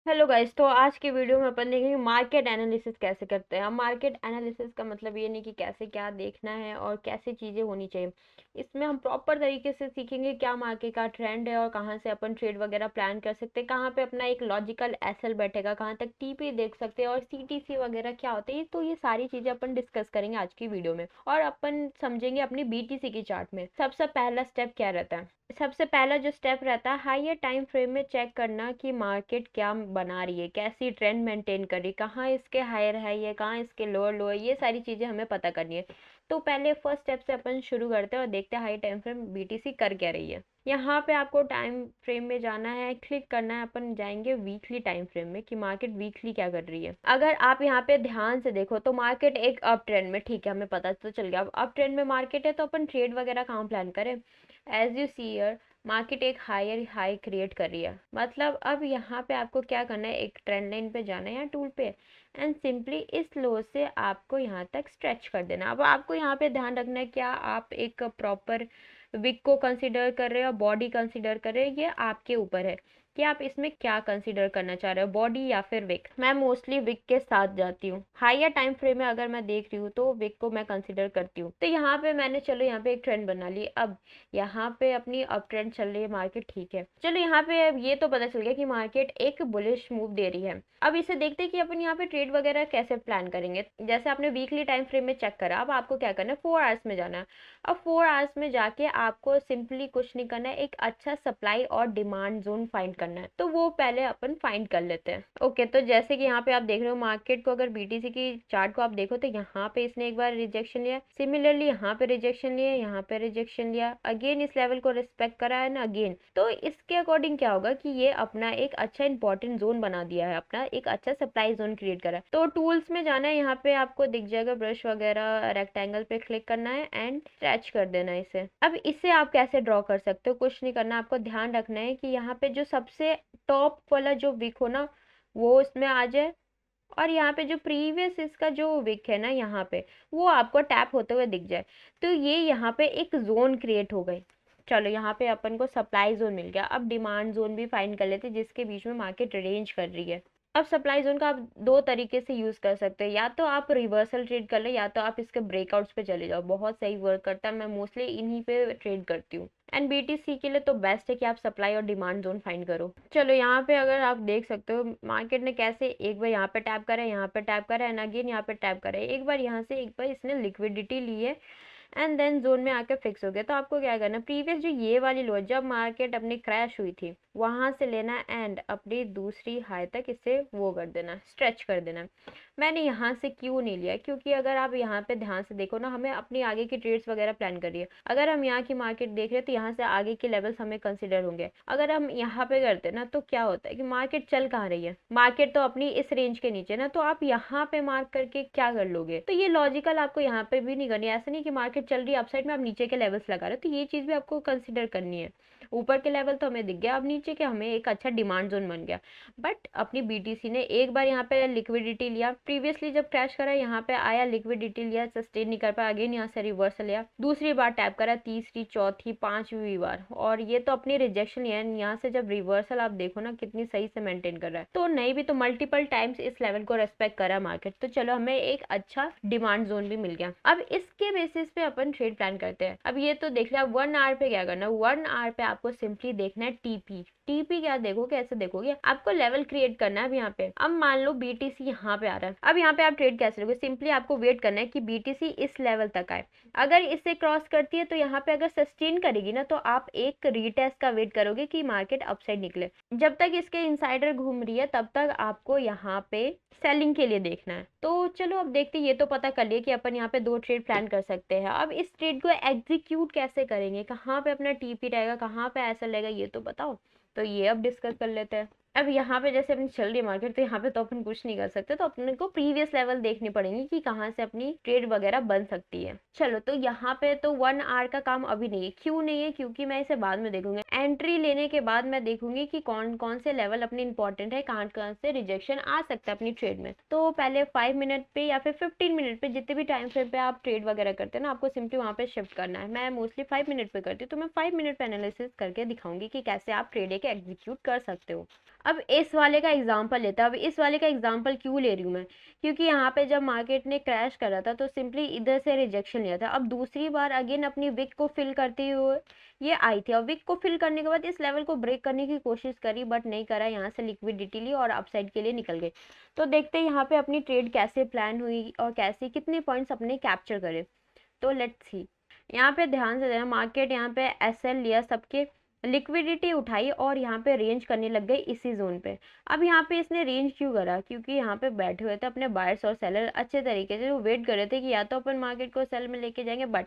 Hello guys. तो आज की वीडियो में अपन देखेंगे मार्केट एनालिसिस कैसे करते हैं। अब मार्केट एनालिसिस का मतलब ये नहीं कि कैसे क्या देखना है और कैसे चीज़ें होनी चाहिए। इसमें हम प्रॉपर तरीके से सीखेंगे क्या मार्केट का ट्रेंड है और कहाँ से अपन ट्रेड वगैरह प्लान कर सकते हैं, कहाँ पे अपना एक लॉजिकल एसएल बैठेगा, कहाँ तक टीपी देख सकते हैं और सीटीसी वगैरह क्या होते हैं। तो ये सारी चीज़ें अपन डिस्कस करेंगे आज की वीडियो में और अपन समझेंगे अपनी बीटीसी की चार्ट में। सबसे पहला स्टेप क्या रहता है? सबसे पहला जो स्टेप रहता है, हायर टाइम फ्रेम में चेक करना कि मार्केट क्या बना रही है, कैसी ट्रेंड मेंटेन कर रही है, कहाँ इसके हायर हाई है, कहाँ इसके लोअर लो है। ये सारी चीज़ें हमें पता करनी है। तो पहले फर्स्ट स्टेप से अपन शुरू करते हैं और देखते हैं हाई टाइम फ्रेम बीटीसी कर क्या रही है। यहाँ पे आपको टाइम फ्रेम में जाना है, क्लिक करना है। अपन जाएंगे वीकली टाइम फ्रेम में कि मार्केट वीकली क्या कर रही है। अगर आप यहाँ पे ध्यान से देखो तो मार्केट एक अप ट्रेंड में, ठीक है, हमें पता तो चल गया अब अप ट्रेंड में मार्केट है। तो अपन ट्रेड वगैरह कहाँ प्लान करें? As you see year market एक हायर हाई क्रिएट कर रही है। मतलब अब यहाँ पे आपको क्या करना है, एक ट्रेंड लाइन पे जाना है या टूल पे एंड सिंपली इस लो से आपको यहाँ तक स्ट्रेच कर देना। अब आपको यहाँ पे ध्यान रखना है क्या आप एक प्रॉपर विक को कंसीडर कर रहे हो, बॉडी कंसीडर कर रहे हो, ये आपके ऊपर है कि आप इसमें क्या कंसीडर करना चाह रहे हो, बॉडी या फिर विक। मैं मोस्टली विक के साथ जाती हूँ। हायर टाइम फ्रेम में अगर मैं देख रही हूँ तो विक को मैं कंसीडर करती हूँ। तो यहाँ पे मैंने, चलो यहाँ पे एक ट्रेंड बना ली। अब यहाँ पे अपनी अप ट्रेंड चल रही है मार्केट, ठीक है। चलो यहाँ पे अब ये तो पता चल गया कि मार्केट एक बुलिश मूव दे रही है। अब इसे देखते हैं कि अपन यहाँ पे ट्रेड वगैरह कैसे प्लान करेंगे। जैसे आपने वीकली टाइम फ्रेम में चेक करा, अब आपको क्या करना है, 4 आवर्स में जाना है। अब 4 आवर्स में जाके आपको सिंपली कुछ नहीं करना है, एक अच्छा सप्लाई और डिमांड जोन फाइंड करना है। तो वो पहले अपन फाइंड कर लेते हैं। ओके, तो जैसे कि यहाँ पे आप देख रहे हो मार्केट को, अगर बीटीसी की चार्ट को आप देखो तो यहाँ पे इसने एक बार रिजेक्शन लिया, सिमिलरली यहाँ पे रिजेक्शन लिया, यहाँ पे रिजेक्शन लिया, अगेन इस लेवल को रिस्पेक्ट करा है ना अगेन। तो इसके अकॉर्डिंग क्या होगा कि ये अपना एक अच्छा इंपॉर्टेंट जोन बना दिया है, अपना एक अच्छा सप्लाई जोन क्रिएट करा है। तो टूल्स में जाना है, यहाँ पे आपको दिख जाएगा ब्रश वगैरह, रेक्टेंगल पे क्लिक करना है एंड स्ट्रेच कर देना है इसे। अब इसे आप कैसे ड्रॉ कर सकते हो? कुछ नहीं करना, आपको ध्यान रखना है कि यहाँ पे जो सबसे टॉप वाला जो विक हो ना वो इसमें आ जाए और यहाँ पे जो प्रीवियस इसका जो विक है ना यहाँ पे वो आपको टैप होते हुए दिख जाए। तो ये यहाँ पे एक जोन क्रिएट हो गई। चलो यहाँ पे अपन को सप्लाई जोन मिल गया। अब डिमांड जोन भी फाइंड कर लेते जिसके बीच में मार्केट रेंज कर रही है। अब सप्लाई जोन का आप दो तरीके से यूज कर सकते हैं, या तो आप रिवर्सल ट्रेड कर ले या तो आप इसके ब्रेकआउट्स पे चले जाओ। बहुत सही वर्क करता है, मैं मोस्टली इन्हीं पे ट्रेड करती हूँ। एंड बीटीसी के लिए तो बेस्ट है कि आप सप्लाई और डिमांड जोन फाइंड करो। चलो यहाँ पे अगर आप देख सकते हो मार्केट ने कैसे एक बार यहाँ पे टैप करा है, यहाँ पे टैप करा है एंड अगेन यहाँ पे टैप करा है। एक बार यहाँ से एक बार इसने लिक्विडिटी ली है एंड देन जोन में आकर फिक्स हो गया। तो आपको क्या करना, प्रीवियस जो ये वाली लो जब मार्केट अपनी क्रैश हुई थी वहां से लेना एंड अपनी दूसरी हाई तक इसे वो कर देना, स्ट्रेच कर देना। मैंने यहाँ से क्यों नहीं लिया, क्योंकि अगर आप यहाँ पे ध्यान से देखो ना, हमें अपनी आगे की ट्रेड्स वगैरह प्लान करिए। अगर हम यहाँ की मार्केट देख रहे हैं तो यहाँ से आगे के लेवल्स हमें कंसिडर होंगे। अगर हम यहाँ पे करते ना तो क्या होता है कि मार्केट चल कहाँ रही है, मार्केट तो अपनी इस रेंज के नीचे ना, तो आप यहाँ पे मार्क करके क्या कर लोगे? तो ये लॉजिकल आपको यहाँ पे भी नहीं करनी। ऐसा नहीं कि मार्केट चल रही है अपसाइड में आप नीचे के लेवल्स लगा रहे हो, तो ये चीज भी आपको कंसिडर करनी है। ऊपर के लेवल तो हमें दिख गया, अब नीचे के हमें एक अच्छा डिमांड जोन बन गया। बट अपनी बीटीसी ने एक बार यहाँ पे लिक्विडिटी लिया, प्रीवियसली जब क्रैश करा यहाँ पे आया, लिक्विडिटी लिया, सस्टेन नहीं कर पाया, अगेन यहाँ से रिवर्सल लिया, दूसरी बार टैप करा, तीसरी, चौथी, पांचवी बार, और ये तो अपनी रिजेक्शन लिया। यहाँ से जब रिवर्सल आप देखो ना कितनी सही से मेंटेन कर रहा है, तो नहीं भी तो मल्टीपल टाइम्स इस लेवल को रेस्पेक्ट करा मार्केट। तो चलो हमें एक अच्छा डिमांड जोन भी मिल गया। अब इसके बेसिस पे अपन ट्रेड प्लान करते हैं। अब ये तो देख लिया। 1 आवर पे क्या करना है, 1 आवर पे आपको सिंपली देखना है टीपी। टीपी क्या देखोगे, ऐसे देखोगे, आपको लेवल क्रिएट करना है। अब यहाँ पे अब मान लो बीटीसी यहाँ पे आ रहा है, अब यहाँ पे आप ट्रेड कैसे लोगे? सिंपली आपको वेट करना है कि बीटीसी इस लेवल तक आए। अगर इसे क्रॉस करती है तो यहाँ पे अगर सस्टेन करेगी ना तो आप एक रीटेस्ट का वेट करोगे कि मार्केट अपसाइड निकले। जब तक इसके इनसाइडर घूम रही है तब तक आपको यहाँ पे सेलिंग के लिए देखना है। तो चलो अब देखते हैं, ये तो पता कर लिए कि अपन यहाँ पे दो ट्रेड प्लान कर सकते हैं। अब इस ट्रेड को एग्जीक्यूट कैसे करेंगे, कहाँ पे अपना टीपी रहेगा, कहाँ पे ऐसा लगेगा, ये तो बताओ। तो ये अब डिस्कस कर लेते हैं। अब यहाँ पे जैसे अपनी चल रही है मार्केट, तो यहाँ पे तो अपन कुछ नहीं कर सकते, तो अपने को प्रीवियस लेवल देखनी पड़ेंगे कि कहाँ से अपनी ट्रेड वगैरह बन सकती है। चलो, तो यहाँ पे तो 1 आवर का काम अभी नहीं है। क्यों नहीं है? क्योंकि मैं इसे बाद में देखूंगी। एंट्री लेने के बाद मैं देखूंगी कि कौन कौन से लेवल अपने इंपॉर्टेंट है, कहाँ कहाँ से रिजेक्शन आ सकता है अपनी ट्रेड में। तो पहले 5 मिनट पे या फिर 15 मिनट पे, जितने भी टाइम फ्रेम पे आप ट्रेड वगैरह करते हैं ना, आपको सिंपली वहाँ पे शिफ्ट करना है। मैं मोस्टली 5 मिनट पे करती हूँ, तो मैं 5 मिनट पे एनालिसिस करके दिखाऊंगी कि कैसे आप ट्रेड के एग्जीक्यूट कर सकते हो। अब इस वाले का एग्जांपल लेते हैं। अब इस वाले का एग्जांपल क्यों ले रही हूँ मैं, क्योंकि यहाँ पे जब मार्केट ने क्रैश करा था तो सिंपली इधर से रिजेक्शन लिया था। अब दूसरी बार अगेन अपनी विक को फिल करते हुए ये आई थी, और विक को फिल करने के बाद इस लेवल को ब्रेक करने की कोशिश करी बट नहीं करा, यहाँ से लिक्विडिटी ली और अपसाइड के लिए निकल गए। तो देखते हैं यहाँ पे अपनी ट्रेड कैसे प्लान हुई और कैसे कितने पॉइंट्स अपने कैप्चर करे। तो लेट्स सी, यहाँ पे ध्यान से देना, मार्केट यहाँ पे एसएल लिया, सबके लिक्विडिटी उठाई और यहाँ पे रेंज करने लग गई इसी जोन पे। अब यहाँ पे इसने रेंज क्यों करा, क्योंकि यहाँ पे बैठे हुए थे अपने बायर्स और सेलर अच्छे तरीके से, वो वेट कर रहे थे कि या तो अपन मार्केट को सेल में लेके जाएंगे, बट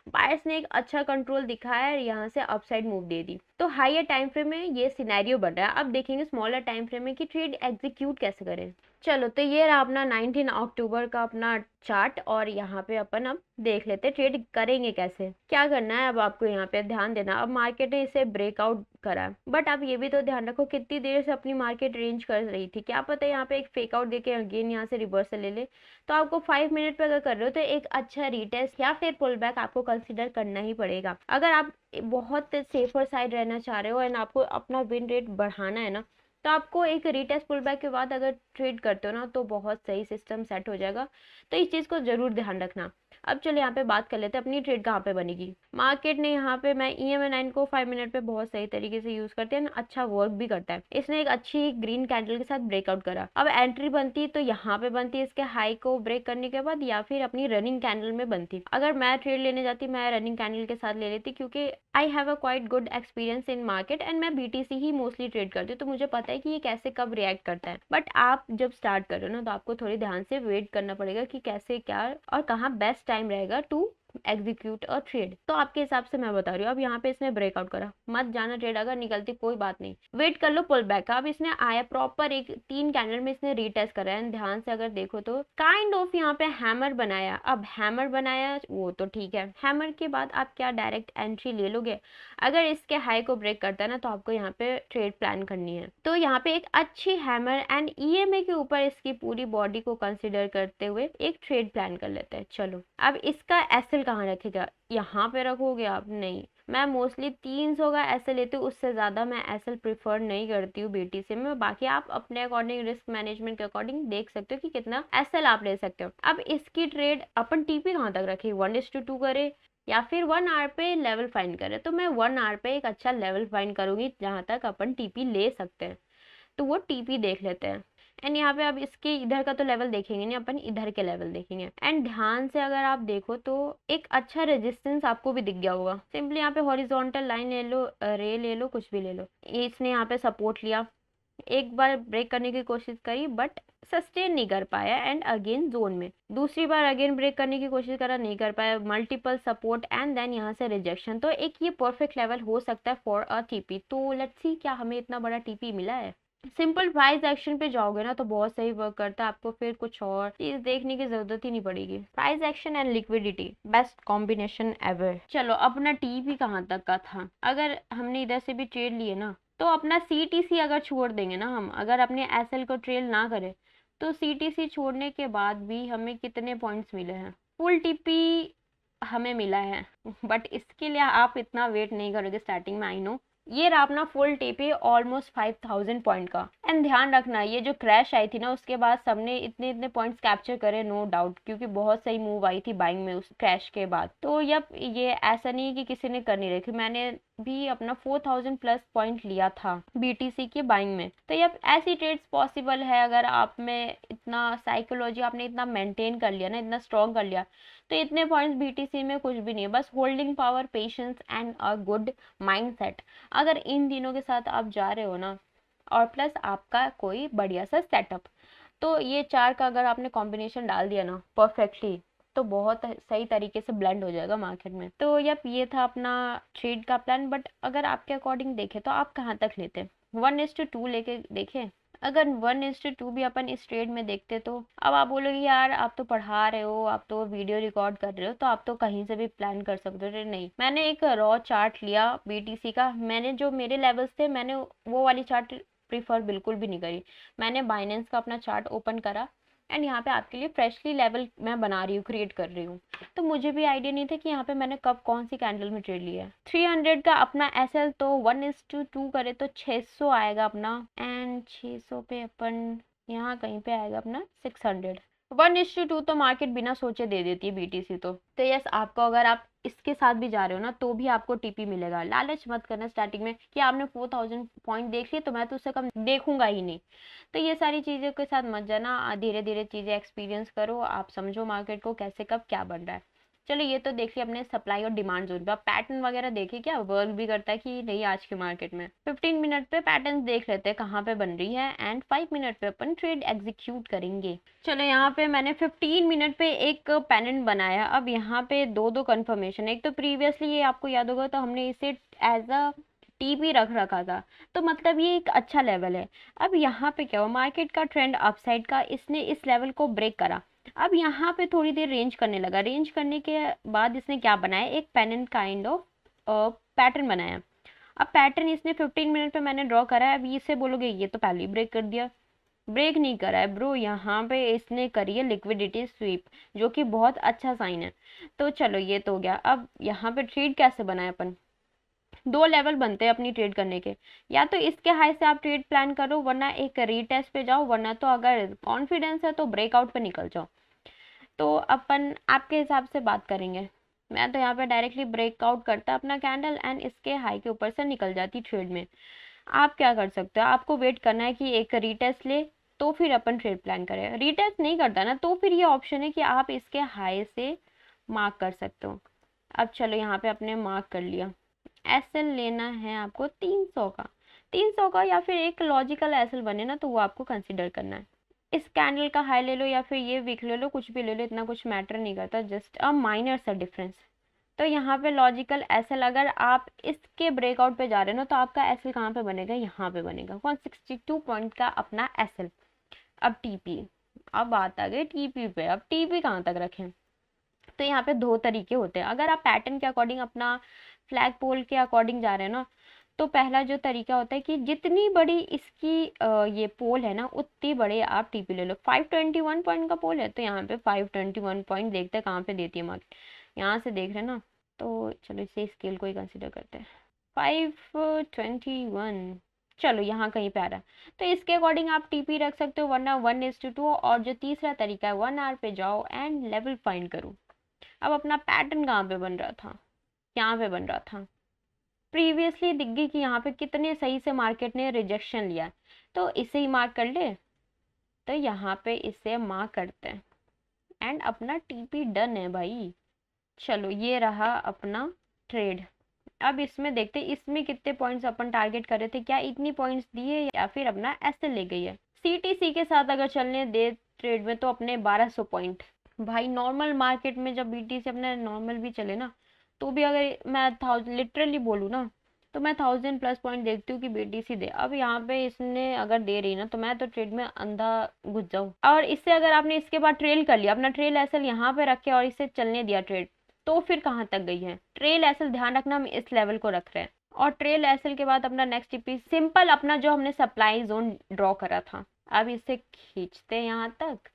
बायर्स ने एक अच्छा कंट्रोल दिखाया और यहाँ से अपसाइड मूव दे दी। तो हायर टाइम फ्रेम में ये सिनेरियो बन रहा है। अब देखेंगे स्मॉलर टाइम फ्रेम में कि ट्रेड एग्जीक्यूट कैसे करें। चलो, तो ये रहा अपना 19 अक्टूबर का अपना चार्ट, और यहाँ पे अपन अब देख लेते हैं ट्रेड करेंगे कैसे। क्या करना है अब आपको यहाँ पे ध्यान देना। अब मार्केट ने इसे ब्रेकआउट करा, बट आप ये भी तो ध्यान रखो कितनी देर से अपनी मार्केट रेंज कर रही थी, क्या पता यहाँ पे एक फेक आउट देके अगेन यहाँ से रिवर्सल ले ले। तो आपको 5 मिनट पे अगर कर रहे हो तो एक अच्छा रीटेस्ट या फिर पुल बैक आपको कंसिडर करना ही पड़ेगा। अगर आप बहुत सेफर साइड रहना चाह रहे हो एंड आपको अपना विन रेट बढ़ाना है ना, तो आपको एक रीटेस्ट पुल बैक के बाद अगर ट्रेड करते हो ना तो बहुत सही सिस्टम सेट हो जाएगा। तो इस चीज़ को ज़रूर ध्यान रखना। अब चलिए यहाँ पे बात कर लेते हैं अपनी ट्रेड कहाँ पे बनेगी। मार्केट ने यहाँ पे, मैं EMA9 को 5 मिनट पे बहुत सही तरीके से यूज़ करते हैं, अच्छा वर्क भी करता है। इसने एक अच्छी ग्रीन कैंडल के साथ ब्रेकआउट करा। अब एंट्री बनती तो यहाँ पे बनती इसके हाई को ब्रेक करने के बाद, या फिर अपनी रनिंग कैंडल में बनती। अगर मैं ट्रेड लेने जाती मैं रनिंग कैंडल के साथ ले लेती, क्योंकि I have a quite good experience in market and मैं BTC ही मोस्टली ट्रेड करती हूँ, तो मुझे पता है कि ये कैसे कब रिएक्ट करता है। बट आप जब स्टार्ट कर रहे हो ना तो आपको थोड़ी ध्यान से वेट करना पड़ेगा कि कैसे क्या और कहाँ बेस्ट टाइम रहेगा टू एग्जीक्यूट और ट्रेड। तो आपके हिसाब से मैं बता रही हूँ। अब यहाँ पे इसने ब्रेकआउट करा, मत जाना ट्रेड, अगर निकलती कोई बात नहीं, वेट कर लो पुल बैक का। अब इसने आया प्रॉपर एक 3 कैंडल में इसने रीटेस्ट करा है, ध्यान से अगर देखो तो काइंड ऑफ यहाँ पे हैमर बनाया। अब हैमर बनाया वो तो ठीक है, हैमर के बाद आप क्या डायरेक्ट एंट्री ले लोगे? अगर इसके हाई को ब्रेक करता है ना तो आपको यहाँ पे ट्रेड प्लान करनी है। तो यहाँ पे एक अच्छी हैमर एंड EMA के ऊपर इसकी पूरी बॉडी को कंसिडर करते हुए एक ट्रेड प्लान कर लेते हैं। चलो, अब इसका एसएल कहाँ रखेगा, यहाँ पे रखोगे आप? नहीं, मैं मोस्टली 300 का एसएल लेती हूँ, उससे ज़्यादा मैं एसएल प्रिफर नहीं करती हूँ BTC में। बाकी आप अपने अकॉर्डिंग रिस्क मैनेजमेंट के अकॉर्डिंग देख सकते हो कि कितना एसएल आप ले सकते हो। अब इसकी ट्रेड अपन TP कहाँ तक रखें, 1:2 करे या फिर 1 आवर पे लेवल फाइंड करें? तो मैं 1 आवर पे एक अच्छा लेवल फाइंड करूंगी जहां तक अपन TP ले सकते हैं, तो वो TP देख लेते हैं। एंड यहाँ पे अब इसके इधर का तो लेवल देखेंगे नहीं, अपन इधर के लेवल देखेंगे। एंड ध्यान से अगर आप देखो तो एक अच्छा रेजिस्टेंस आपको भी दिख गया होगा। सिंपली यहाँ पे हॉरिजॉन्टल लाइन ले लो, रे ले लो, कुछ भी ले लो। इसने यहाँ पे सपोर्ट लिया, एक बार ब्रेक करने की कोशिश करी बट सस्टेन नहीं कर पाया एंड अगेन जोन में। दूसरी बार अगेन ब्रेक करने की कोशिश करा, नहीं कर पाया, मल्टीपल सपोर्ट एंड देन यहाँ से रिजेक्शन। तो एक ये परफेक्ट लेवल हो सकता है फॉर अ TP। तो लेट्स सी क्या हमें इतना बड़ा TP मिला है। सिंपल प्राइस एक्शन पे जाओगे ना तो बहुत सही वर्क करता है, आपको फिर कुछ और चीज देखने की जरूरत ही नहीं पड़ेगी। Price action and liquidity, best combination ever. चलो, अपना TP कहाँ तक का था? अगर हमने इधर से भी ट्रेड लिए ना तो अपना CTC अगर छोड़ देंगे ना हम, अगर अपने SL को ट्रेल ना करें तो CTC छोड़ने के बाद भी हमें कितने पॉइंट्स मिले हैं? फुल TP हमें मिला है, बट इसके लिए आप इतना वेट नहीं करोगे स्टार्टिंग में, आई नो। ये रहा अपना फुल TP ऑलमोस्ट 5000 पॉइंट का। एंड ध्यान रखना, ये जो क्रैश आई थी ना उसके बाद सबने इतने इतने पॉइंट्स कैप्चर करे, नो डाउट, क्योंकि बहुत सही मूव आई थी बाइंग में उस क्रैश के बाद। तो यप, ये ऐसा नहीं है कि किसी ने कर नहीं रखी, मैंने भी अपना 4000 प्लस पॉइंट लिया था BTC की बाइंग में। तो यप, ऐसी ट्रेड्स पॉसिबल है अगर आप में इतना साइकोलॉजी आपने इतना मेंटेन कर लिया ना, इतना स्ट्रॉन्ग कर लिया, तो इतने पॉइंट्स BTC में कुछ भी नहीं है। बस holding power, patience and a good mindset, अगर इन तीनों के साथ आप जा रहे हो ना, और प्लस आपका कोई बढ़िया सा सेटअप, तो ये 4 का अगर आपने कॉम्बिनेशन डाल दिया ना परफेक्टली, तो बहुत सही तरीके से ब्लेंड हो जाएगा मार्केट में। तो यप, ये था अपना ट्रेड का प्लान। बट अगर आपके अकॉर्डिंग देखें तो आप कहाँ तक लेते हैं? 1:2 लेके देखें? अगर 1:2 भी अपन इस ट्रेड में देखते तो अब आप बोलोगे यार आप तो पढ़ा रहे हो, आप तो वीडियो रिकॉर्ड कर रहे हो, तो आप तो कहीं से भी प्लान कर सकते हो। नहीं, मैंने एक रॉ चार्ट लिया BTC का, मैंने जो मेरे लेवल्स थे मैंने वो वाली चार्ट प्रीफर बिल्कुल भी नहीं करी। मैंने बाइनेंस का अपना चार्ट ओपन करा, एंड यहाँ पे आपके लिए फ्रेशली लेवल मैं बना रही हूँ, क्रिएट कर रही हूँ। तो मुझे भी आइडिया नहीं था कि यहाँ पे मैंने कब कौन सी कैंडल में ट्रेड लिया है। 300 का अपना एसएल, तो 1:2 करे तो 600 आएगा अपना, एंड 600 पे अपन यहाँ कहीं पे आएगा अपना 600। 1:2 तो मार्केट बिना सोचे दे देती है बीटीसी तो यस, आपको अगर आप इसके साथ भी जा रहे हो ना तो भी आपको टीपी मिलेगा। लालच मत करना स्टार्टिंग में कि आपने 4000 पॉइंट देख लिए तो मैं तो उससे कम देखूंगा ही नहीं। तो ये सारी चीज़ों के साथ मत जाना, धीरे धीरे चीज़ें एक्सपीरियंस करो, आप समझो मार्केट को कैसे कब क्या बन रहा है। चलो ये तो देख लिया अपने सप्लाई और डिमांड जोन पे। आप पैटर्न वगैरह देखिए क्या वर्क भी करता है कि नहीं आज के मार्केट में। 15 मिनट पे पैटर्न देख लेते हैं कहाँ पे बन रही है, एंड 5 मिनट पे अपन ट्रेड एग्जीक्यूट करेंगे। चलो यहाँ पे मैंने 15 मिनट पे एक पेंडेंट बनाया। अब यहाँ पे दो दो कन्फर्मेशन, एक तो प्रीवियसली ये आपको याद होगा तो हमने इसे एज अ टीपी रख रखा था, तो मतलब ये एक अच्छा लेवल है। अब यहाँ पे क्या हुआ, मार्केट का ट्रेंड अपसाइड का, इसने इस लेवल को ब्रेक करा। अब यहाँ पे थोड़ी देर रेंज करने लगा, रेंज करने के बाद इसने क्या बनाया, एक पेंडेंट काइंड ऑफ पैटर्न बनाया। अब पैटर्न इसने 15 मिनट पे मैंने ड्रॉ करा है। अब इसे बोलोगे ये तो पहले ही ब्रेक कर दिया, ब्रेक नहीं करा है ब्रो, यहाँ पे इसने करी है लिक्विडिटी स्वीप, जो कि बहुत अच्छा साइन है। तो चलो ये तो हो गया। अब यहाँ पे ट्रेड कैसे बनाए अपन, दो लेवल बनते हैं अपनी ट्रेड करने के, या तो इसके हाई से आप ट्रेड प्लान करो, वरना एक रीटेस्ट पे जाओ, वरना तो अगर कॉन्फिडेंस है तो ब्रेकआउट पे निकल जाओ। तो अपन आपके हिसाब से बात करेंगे। मैं तो यहाँ पे डायरेक्टली ब्रेकआउट करता अपना कैंडल एंड इसके हाई के ऊपर से निकल जाती ट्रेड में। आप क्या कर सकते हो, आपको वेट करना है कि एक रीटेस्ट ले तो फिर अपन ट्रेड प्लान करें। रीटेस्ट नहीं करता ना तो फिर ये ऑप्शन है कि आप इसके हाई से मार्क कर सकते हो। अब चलो यहाँ पे आपने मार्क कर लिया। एसएल लेना है आपको 300 का, 300 का, या फिर एक लॉजिकल एसएल बने ना तो वो आपको कंसिडर करना है। इस कैंडल का हाई ले लो या फिर ये वीक ले लो, कुछ भी ले लो, इतना कुछ मैटर नहीं करता, जस्ट अ माइनर सा डिफरेंस। तो यहाँ पे लॉजिकल एसएल, अगर आप इसके ब्रेकआउट पे जा रहे हो ना तो आपका एसएल कहाँ पे बनेगा, यहाँ पे बनेगा 162 पॉइंट का अपना एसएल। अब टीपी, अब बात आ गई टीपी पे। अब टीपी कहाँ तक रखें, तो यहाँ पे दो तरीके होते हैं। अगर आप पैटर्न के अकॉर्डिंग अपना फ्लैग पोल के अकॉर्डिंग जा रहे हैं ना, तो पहला जो तरीका होता है कि जितनी बड़ी इसकी ये पोल है ना उतनी बड़े आप टीपी ले लो। 521 पॉइंट का पोल है तो यहाँ पे 521 पॉइंट देखते हैं कहाँ पे देती है मार्केट, यहाँ से देख रहे हैं ना, तो चलो इसे स्केल को ही कंसिडर करते हैं। 521, चलो यहाँ कहीं पे आ रहा है, तो इसके अकॉर्डिंग आप टीपी रख सकते हो, वरना 1:2। और जो तीसरा तरीका है 1 आवर पे जाओ एंड लेवल फाइंड करो। अब अपना पैटर्न कहाँ पे बन रहा था, यहाँ पे बन रहा था। प्रीवियसली दिख गई कि यहाँ पे कितने सही से मार्केट ने रिजेक्शन लिया, तो इसे ही मार्क कर ले। तो यहाँ पे इसे मार्क करते हैं एंड अपना टीपी डन है भाई। चलो ये रहा अपना ट्रेड। अब इसमें देखते हैं इसमें कितने पॉइंट्स अपन टारगेट कर रहे थे, क्या इतनी पॉइंट्स दिए या फिर अपना ऐसे ले गई है। सीटीसी के साथ अगर चलने दे ट्रेड में तो अपने 1200 पॉइंट। भाई नॉर्मल मार्केट में जब बीटीसी अपने नॉर्मल भी चले ना तो भी अगर मैं लिटरली बोलूँ ना तो मैं 1000+ पॉइंट देखती हूँ कि बीटीसी दे। अब यहाँ पे इसने अगर दे रही ना तो मैं तो ट्रेड में अंधा घुस जाऊँ। और इससे अगर आपने इसके बाद ट्रेल कर लिया, अपना ट्रेल एसएल यहाँ पे रखे और इसे चलने दिया ट्रेड, तो फिर कहाँ तक गई है ट्रेल एसएल। ध्यान रखना हम इस लेवल को रख रहे हैं, और ट्रेल एसएल के बाद अपना नेक्स्ट टीपी सिंपल अपना जो हमने सप्लाई जोन ड्रॉ करा था। अब इसे खींचते हैं यहाँ तक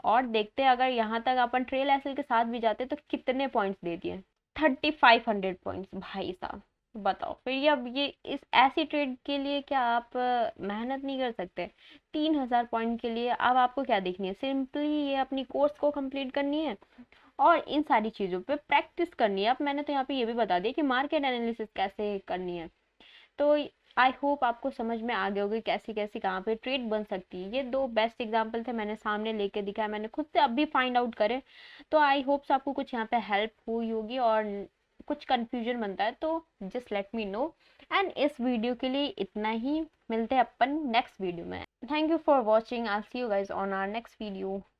और देखते हैं अगर यहाँ तक अपन ट्रेल एसएल के साथ भी जाते तो कितने पॉइंट्स दे दिए। 3500 पॉइंट्स भाई साहब, बताओ फिर ये। अब ये इस ऐसी ट्रेड के लिए क्या आप मेहनत नहीं कर सकते। 3000 पॉइंट के लिए अब आपको क्या देखनी है, सिंपली ये अपनी कोर्स को कंप्लीट करनी है और इन सारी चीज़ों पे प्रैक्टिस करनी है। अब मैंने तो यहाँ पे ये भी बता दिया कि मार्केट एनालिसिस कैसे करनी है। तो आई होप आपको समझ में आ गया होगी कैसी कैसी कहाँ पे ट्रेड बन सकती है। ये दो बेस्ट एग्जांपल थे, मैंने सामने लेके दिखाया, मैंने खुद से अभी फाइंड आउट करे। तो आई होप्स आपको कुछ यहाँ पे हेल्प हुई होगी और कुछ कंफ्यूजन बनता है तो just let me know. And इस वीडियो के लिए इतना ही, मिलते हैं अपन नेक्स्ट वीडियो में। Thank you for watching, I see you guys on our next video.